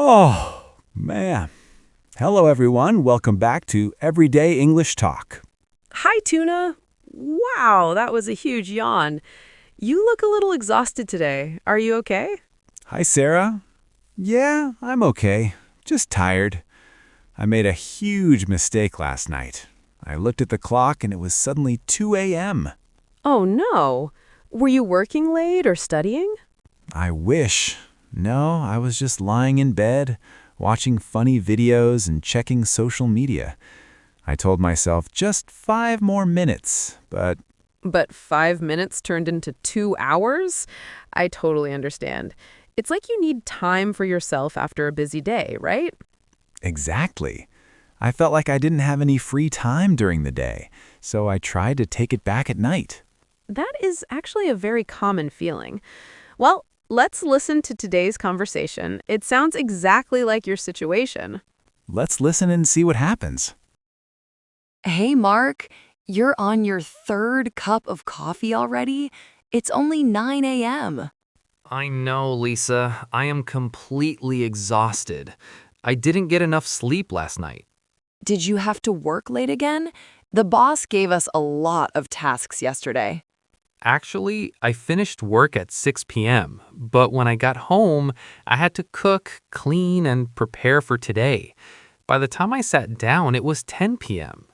Oh, man. Hello, everyone. Welcome back to Everyday English Talk. Hi, Tuna. Wow, that was a huge yawn. You look a little exhausted today. Are you okay? Hi, Sarah. Yeah, I'm okay. Just tired. I made a huge mistake last night. I looked at the clock and it was suddenly 2 a.m. Oh, no. Were you working late or studying? I wish. No, I was just lying in bed, watching funny videos and checking social media. I told myself just 5 more minutes, but But 5 minutes turned into 2 hours? I totally understand. It's like you need time for yourself after a busy day, right? exactly. I felt like I didn't have any free time during the day, so I tried to take it back at night. That is actually a very common feeling. Well, let's listen to today's conversation. It sounds exactly like your situation. Let's listen and see what happens. Hey, Mark, you're on your third cup of coffee already? It's only 9 a.m. I know, Lisa. I am completely exhausted. I didn't get enough sleep last night. Did you have to work late again? The boss gave us a lot of tasks yesterday. Actually, I finished work at 6 p.m., but when I got home, I had to cook, clean, and prepare for today. By the time I sat down, it was 10 p.m.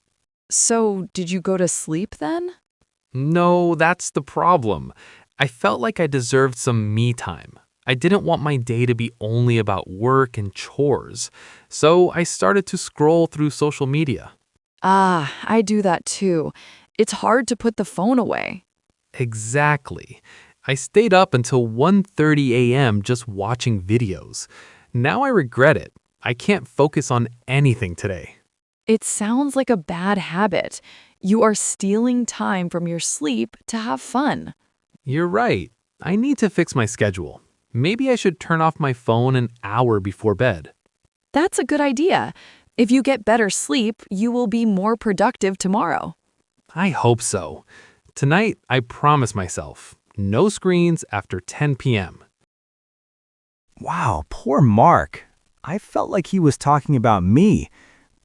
So, did you go to sleep then? No, that's the problem. I felt like I deserved some me time. I didn't want my day to be only about work and chores, so I started to scroll through social media. Ah, I do that too. It's hard to put the phone away. Exactly. I stayed up until 1:30 a.m. just watching videos. Now I regret it. I can't focus on anything today. It sounds like a bad habit. You are stealing time from your sleep to have fun. You're right. I need to fix my schedule. Maybe I should turn off my phone an hour before bed. That's a good idea. If you get better sleep, you will be more productive tomorrow. I hope so. Tonight, I promise myself, no screens after 10 p.m. Wow, poor Mark. I felt like he was talking about me.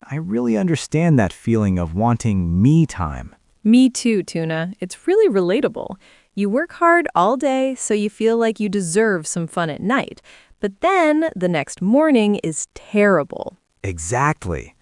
I really understand that feeling of wanting me time. Me too, Tuna. It's really relatable. You work hard all day, so you feel like you deserve some fun at night. But then the next morning is terrible. Exactly.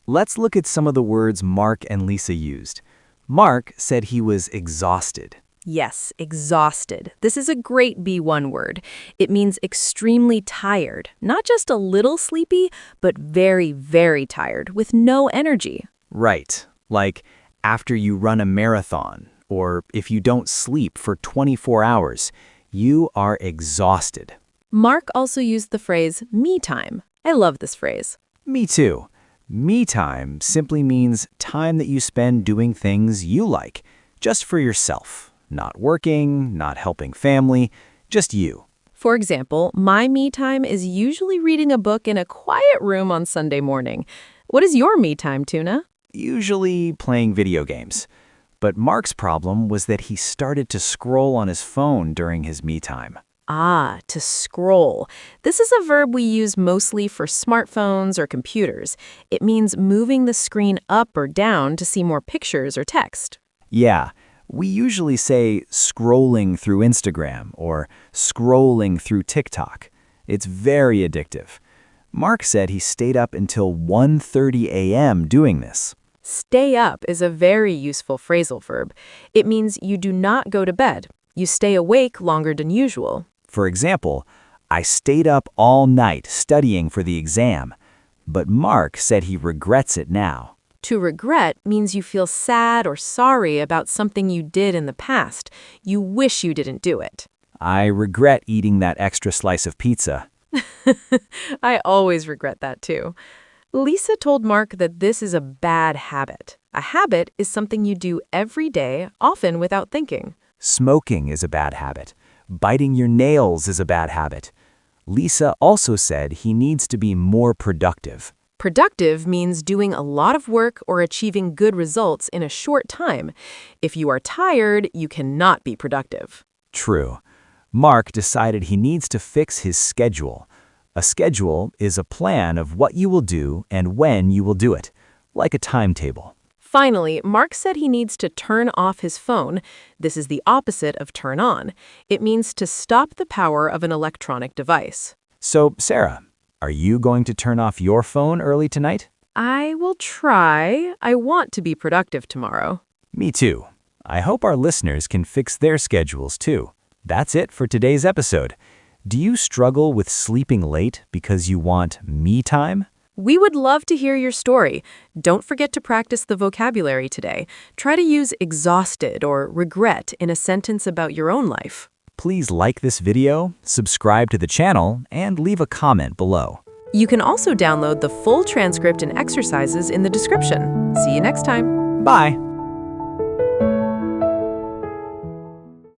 Let's look at some of the words Mark and Lisa used. Mark said he was exhausted. Yes, exhausted. This is a great B1 word. It means extremely tired. Not just a little sleepy, but very, very tired with no energy. Right, like after you run a marathon, or if you don't sleep for 24 hours, you are exhausted. Mark also used the phrase me time. I love this phrase. Me too. Me time simply means time that you spend doing things you like, just for yourself. Not working, not helping family, just you. For example, my me time is usually reading a book in a quiet room on Sunday morning. What is your me time, Tuna? Usually playing video games. But Mark's problem was that he started to scroll on his phone during his me time. Ah, to scroll. This is a verb we use mostly for smartphones or computers. It means moving the screen up or down to see more pictures or text. Yeah, we usually say scrolling through Instagram or scrolling through TikTok. It's very addictive. Mark said he stayed up until 1:30 a.m. doing this. Stay up is a very useful phrasal verb. It means you do not go to bed. You stay awake longer than usual. For example, I stayed up all night studying for the exam, but Mark said he regrets it now. To regret means you feel sad or sorry about something you did in the past. You wish you didn't do it. I regret eating that extra slice of pizza. I always regret that too. Lisa told Mark that this is a bad habit. A habit is something you do every day, often without thinking. Smoking is a bad habit. Biting your nails is a bad habit. Lisa also said he needs to be more productive. Productive means doing a lot of work or achieving good results in a short time. If you are tired, you cannot be productive. True. Mark decided he needs to fix his schedule. A schedule is a plan of what you will do and when you will do it, like a timetable. Finally, Mark said he needs to turn off his phone. This is the opposite of turn on. It means to stop the power of an electronic device. So, Sarah, are you going to turn off your phone early tonight? I will try. I want to be productive tomorrow. Me too. I hope our listeners can fix their schedules too. That's it for today's episode. Do you struggle with sleeping late because you want me time? We would love to hear your story. Don't forget to practice the vocabulary today. Try to use exhausted or regret in a sentence about your own life. Please like this video, subscribe to the channel, and leave a comment below. You can also download the full transcript and exercises in the description. See you next time. Bye!